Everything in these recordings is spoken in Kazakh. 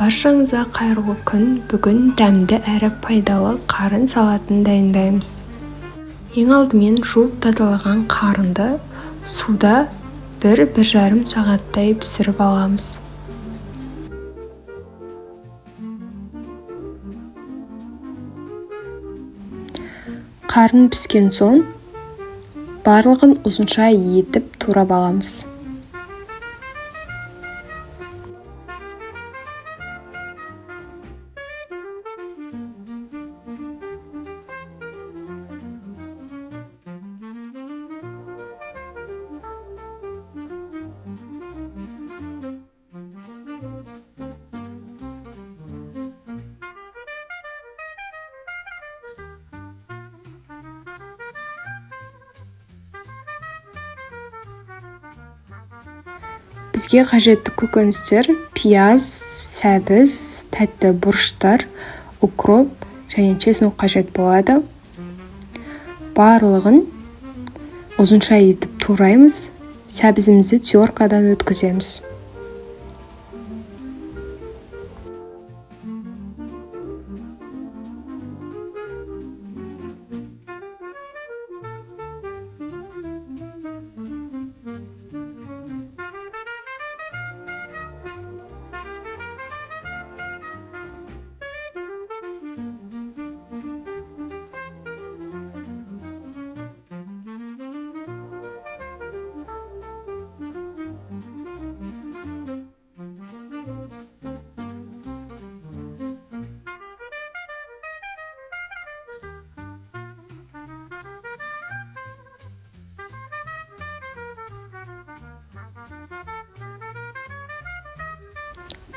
Баршаңызға қайырлы күн. Бүгін дәмді әрі пайдалы қарын салатын дайындаймыз. Ең алдымен жуып тазалаған қарынды суда 1-1,5 сағаттай пісіріп аламыз. Қарын піскен соң барлығын ұзынша етіп турап аламыз. Бізге қажетті көкөністер пияз, сәбіз, тәтті бұрыштар, укроп және чеснок қажет болады. Барлығын ұзынша етіп тураймыз. Сәбізімізді теркадан өткіземіз.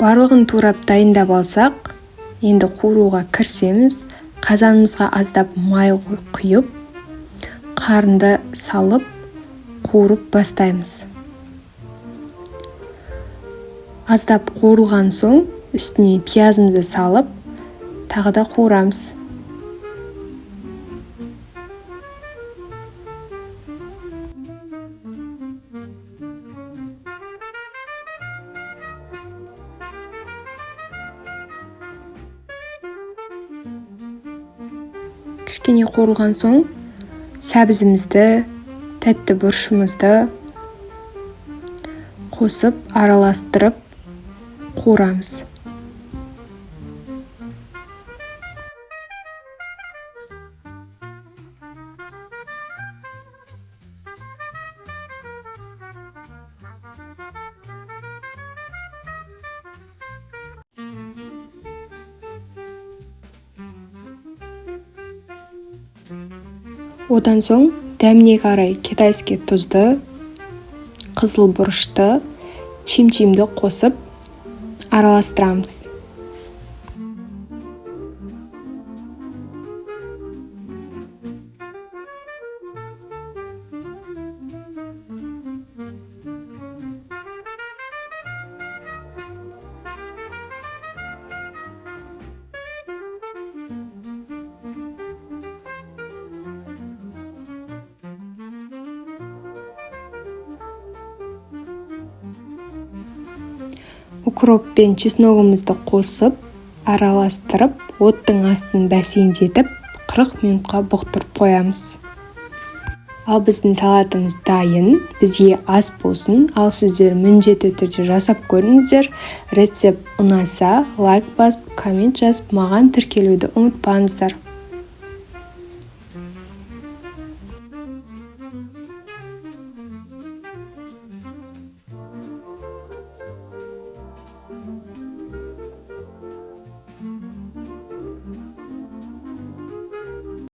Барлығын турап дайындап алсақ, енді қуыруға кірісеміз. Қазанымызға аздап май құйып, қарынды салып, қуырып бастаймыз. Аздап қуырылған соң, үстіне пиязымызды салып, тағы да қуырамыз. Кішкене қуырылған соң, сәбізімізді, тәтті бұрышымызды қосып, араластырып қуырамыз. Одан соң дәміне қарай китайский тұзды, қызыл бұрышты, чимчимді қосып араластырамыз. Укроп пен чесногымызды қосып, араластырып, оттың астын бәсеңдетіп, 40 минутқа бұқтырып қоямыз. Ал біздің салатымыз дайын. Бізге ас болсын. Ал сіздер міндетті түрде жасап көріңіздер. Рецепт ұнаса, лайк басып, коммент жазып, маған тіркелуді ұмытпаңыздар.